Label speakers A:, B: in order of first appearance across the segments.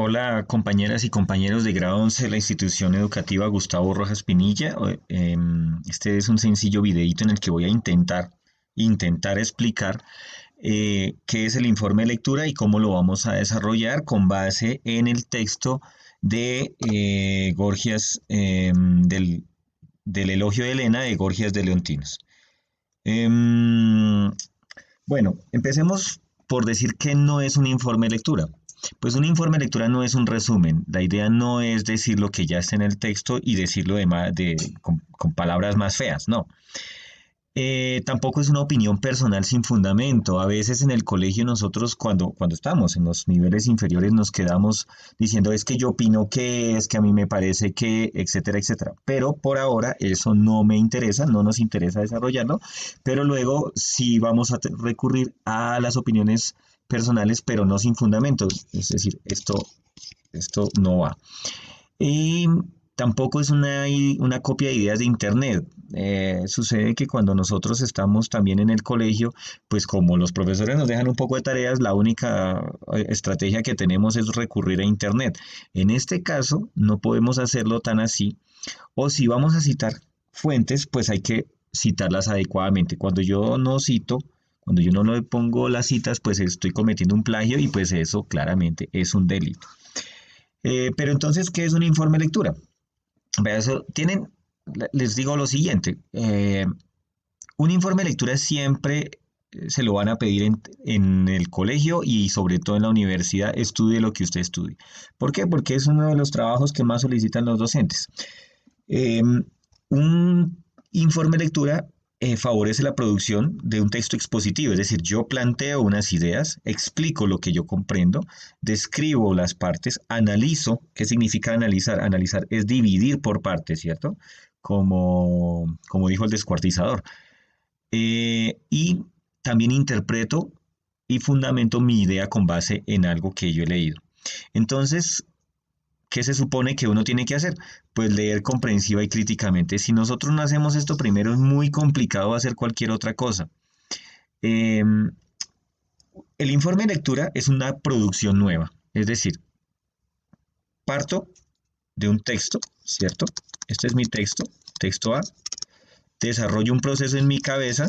A: Hola compañeras y compañeros de grado 11 de la institución educativa Gustavo Rojas Pinilla. Este es un sencillo videíto en el que voy a intentar explicar qué es el informe de lectura y cómo lo vamos a desarrollar con base en el texto de Gorgias, del Elogio de Helena de Gorgias de Leontinos. Em, bueno, empecemos por decir que no es un informe de lectura. Pues un informe de lectura no es un resumen. La idea no es decir lo que ya está en el texto y decirlo con palabras más feas, no. Tampoco es una opinión personal sin fundamento. A veces en el colegio nosotros cuando estamos en los niveles inferiores nos quedamos diciendo es que yo opino que, es que a mí me parece que, etcétera, etcétera. Pero por ahora eso no me interesa, no nos interesa desarrollarlo, pero luego sí vamos a recurrir a las opiniones personales, pero no sin fundamentos. Es decir, esto no va. Y tampoco es una copia de ideas de Internet. Sucede que cuando nosotros estamos también en el colegio, pues como los profesores nos dejan un poco de tareas, la única estrategia que tenemos es recurrir a Internet. En este caso, no podemos hacerlo tan así, o si vamos a citar fuentes, pues hay que citarlas adecuadamente. Cuando yo no le pongo las citas, pues estoy cometiendo un plagio y pues eso claramente es un delito. Pero entonces, ¿qué es un informe de lectura? Vea, les digo lo siguiente, un informe de lectura siempre se lo van a pedir en el colegio y sobre todo en la universidad, estudie lo que usted estudie. ¿Por qué? Porque es uno de los trabajos que más solicitan los docentes. Eh, un informe de lectura favorece la producción de un texto expositivo, es decir, yo planteo unas ideas, explico lo que yo comprendo, describo las partes, analizo. ¿Qué significa analizar? Analizar es dividir por partes, ¿cierto? Como dijo el descuartizador. Y también interpreto y fundamento mi idea con base en algo que yo he leído. Entonces, ¿qué se supone que uno tiene que hacer? Pues leer comprensiva y críticamente. Si nosotros no hacemos esto primero, es muy complicado hacer cualquier otra cosa. Eh, el informe de lectura es una producción nueva, es decir, parto de un texto, ¿cierto? Este es mi texto, texto A, desarrollo un proceso en mi cabeza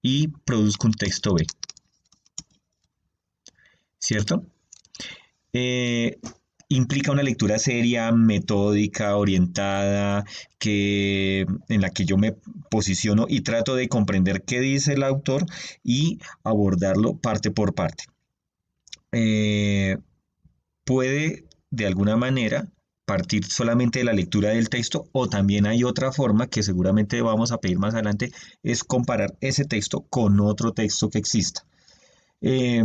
A: y produzco un texto B, ¿cierto? Eh, Implica una lectura seria, metódica, orientada, en la que yo me posiciono y trato de comprender qué dice el autor y abordarlo parte por parte. Eh, Puede, de alguna manera, partir solamente de la lectura del texto o también hay otra forma que seguramente vamos a pedir más adelante, es comparar ese texto con otro texto que exista. Eh,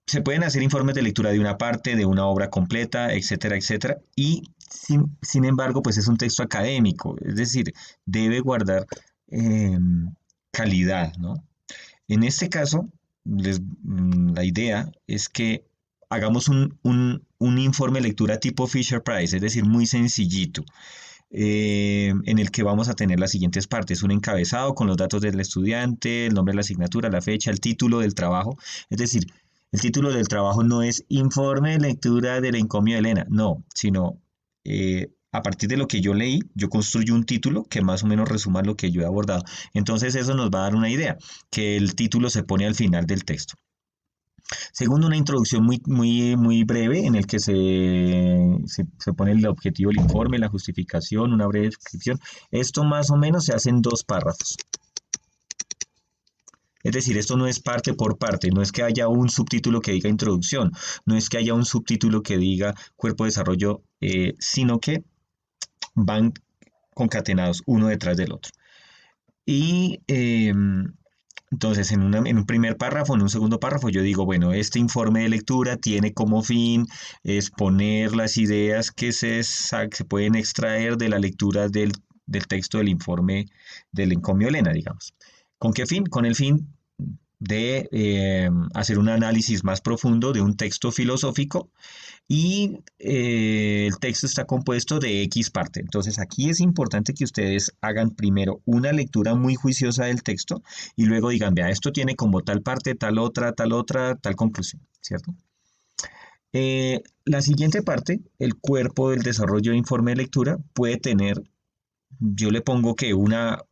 A: Se pueden hacer informes de lectura de una parte, de una obra completa, etcétera, etcétera, y sin embargo, pues es un texto académico, es decir, debe guardar eh, calidad, ¿no? En este caso, la idea es que hagamos un informe de lectura tipo Fisher Price, es decir, muy sencillito, en el que vamos a tener las siguientes partes: un encabezado con los datos del estudiante, el nombre de la asignatura, la fecha, el título del trabajo. Es decir, el título del trabajo no es informe de lectura del encomio de Elena, no, sino a partir de lo que yo leí, yo construyo un título que más o menos resuma lo que yo he abordado. Entonces eso nos va a dar una idea, que el título se pone al final del texto. Segundo, una introducción muy breve en el que se pone el objetivo del informe, la justificación, una breve descripción. Esto más o menos se hace en dos párrafos. Es decir, esto no es parte por parte, no es que haya un subtítulo que diga introducción, no es que haya un subtítulo que diga cuerpo de desarrollo, sino que van concatenados uno detrás del otro. Y entonces, en un primer párrafo, en un segundo párrafo, yo digo, bueno, este informe de lectura tiene como fin exponer las ideas que se pueden extraer de la lectura del texto del informe del encomio Elena, digamos. ¿Con qué fin? Con el fin de hacer un análisis más profundo de un texto filosófico y el texto está compuesto de X parte. Entonces aquí es importante que ustedes hagan primero una lectura muy juiciosa del texto y luego digan, vea, esto tiene como tal parte, tal otra, tal conclusión, ¿cierto? La siguiente parte, el cuerpo del desarrollo de informe de lectura, puede tener, yo le pongo que una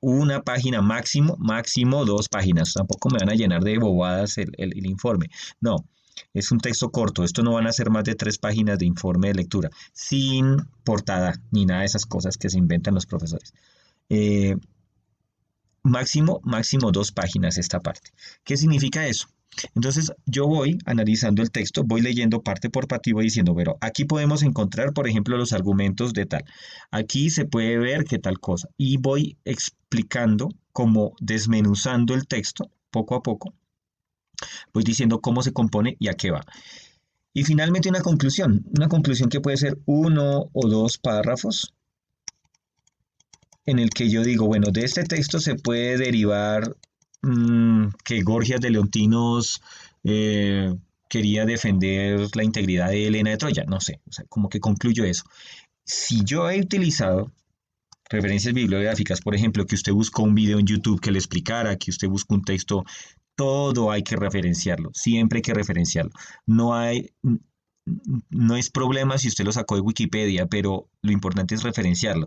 A: página máximo, máximo 2 páginas. Tampoco me van a llenar de bobadas el informe. No, es un texto corto. Esto no van a ser más de 3 páginas de informe de lectura, sin portada ni nada de esas cosas que se inventan los profesores. Eh, máximo, máximo 2 páginas esta parte. ¿Qué significa eso? Entonces yo voy analizando el texto, voy leyendo parte por parte y voy diciendo, pero aquí podemos encontrar, por ejemplo, los argumentos de tal. Aquí se puede ver que tal cosa. Y voy explicando, como desmenuzando el texto poco a poco. Voy diciendo cómo se compone y a qué va. Y finalmente una conclusión que puede ser 1 o 2 párrafos en el que yo digo, bueno, de este texto se puede derivar que Gorgias de Leontinos quería defender la integridad de Helena de Troya, no sé, o sea, como que concluyo eso. Si yo he utilizado referencias bibliográficas, por ejemplo, que usted buscó un video en YouTube que le explicara, que usted buscó un texto, todo hay que referenciarlo, siempre hay que referenciarlo. No hay, no es problema si usted lo sacó de Wikipedia, pero lo importante es referenciarlo.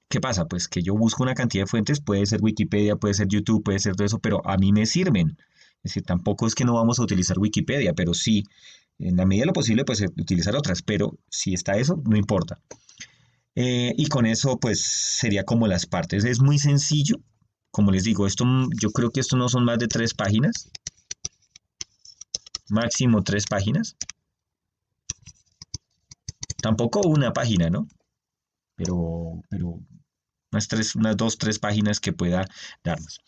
A: ¿Qué pasa? Pues que yo busco una cantidad de fuentes, puede ser Wikipedia, puede ser YouTube, puede ser todo eso, pero a mí me sirven. Es decir, tampoco es que no vamos a utilizar Wikipedia, pero sí, en la medida de lo posible, pues utilizar otras, pero si está eso, no importa. Y con eso, pues sería como las partes. Es muy sencillo. Como les digo, yo creo que esto no son más de 3 páginas, máximo 3 páginas. Tampoco una página, ¿no? Pero unas 2, 3 páginas que pueda darnos.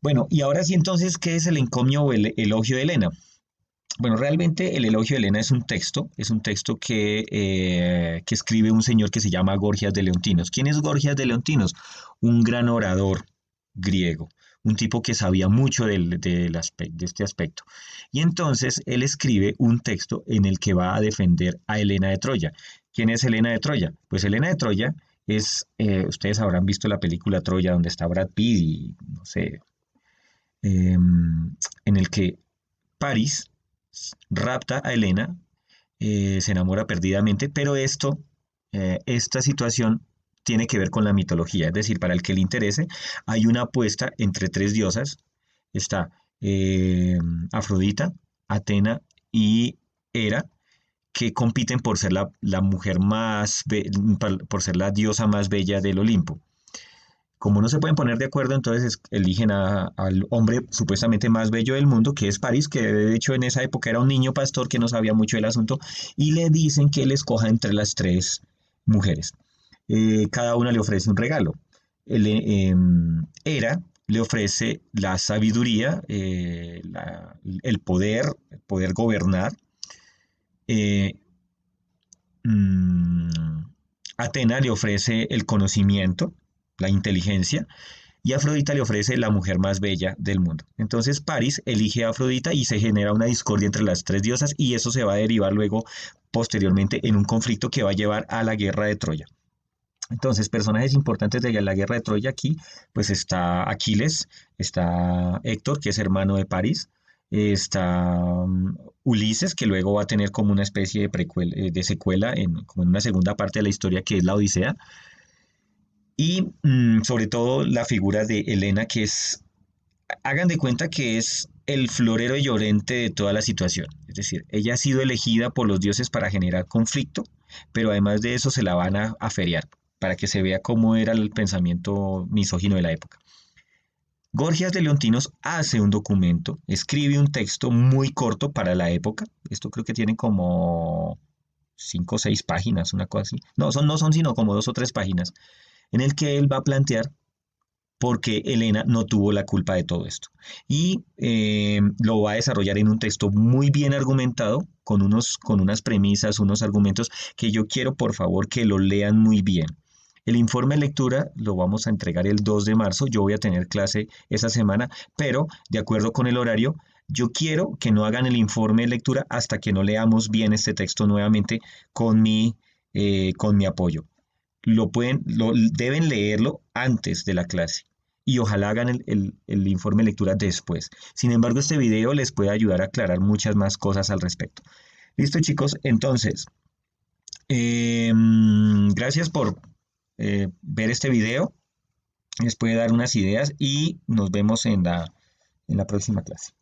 A: Bueno, y ahora sí entonces, ¿qué es el encomio o el elogio de Helena? Bueno, realmente el elogio de Helena es un texto que escribe un señor que se llama Gorgias de Leontinos. ¿Quién es Gorgias de Leontinos? Un gran orador griego, un tipo que sabía mucho de este aspecto. Y entonces él escribe un texto en el que va a defender a Helena de Troya. ¿Quién es Helena de Troya? Pues Helena de Troya ustedes habrán visto la película Troya donde está Brad Pitt y no sé, en el que París rapta a Helena, se enamora perdidamente, pero esta situación tiene que ver con la mitología, es decir, para el que le interese, hay una apuesta entre 3 diosas, está Afrodita, Atena y Hera, que compiten por ser la mujer por ser la diosa más bella del Olimpo. Como no se pueden poner de acuerdo, entonces eligen al hombre supuestamente más bello del mundo, que es París, que de hecho en esa época era un niño pastor que no sabía mucho del asunto, y le dicen que él escoja entre las 3 mujeres. Cada una le ofrece un regalo. Hera le ofrece la sabiduría, el poder gobernar. Eh, mm, Atena le ofrece el conocimiento, la inteligencia, y Afrodita le ofrece la mujer más bella del mundo. Entonces París elige a Afrodita y se genera una discordia entre las 3 diosas y eso se va a derivar luego posteriormente en un conflicto que va a llevar a la guerra de Troya. Entonces, personajes importantes de la guerra de Troya aquí, pues está Aquiles, está Héctor, que es hermano de París, está Ulises, que luego va a tener como una especie de secuela, como en una segunda parte de la historia que es la Odisea, y sobre todo la figura de Helena, que hagan de cuenta que es el florero llorente de toda la situación. Es decir, ella ha sido elegida por los dioses para generar conflicto, pero además de eso se la van a feriar, para que se vea cómo era el pensamiento misógino de la época. Gorgias de Leontinos hace un documento, escribe un texto muy corto para la época. Esto creo que tiene como 5 o 6 páginas, una cosa así. No son sino como 2 o 3 páginas, en el que él va a plantear por qué Helena no tuvo la culpa de todo esto. Y lo va a desarrollar en un texto muy bien argumentado, con unas premisas, unos argumentos que yo quiero por favor que lo lean muy bien. El informe de lectura lo vamos a entregar el 2 de marzo. Yo voy a tener clase esa semana, pero de acuerdo con el horario, yo quiero que no hagan el informe de lectura hasta que no leamos bien este texto nuevamente con mi apoyo. Deben leerlo antes de la clase y ojalá hagan el informe de lectura después. Sin embargo, este video les puede ayudar a aclarar muchas más cosas al respecto. Listo, chicos. Entonces, gracias por ver este video. Les puede dar unas ideas y nos vemos en la próxima clase.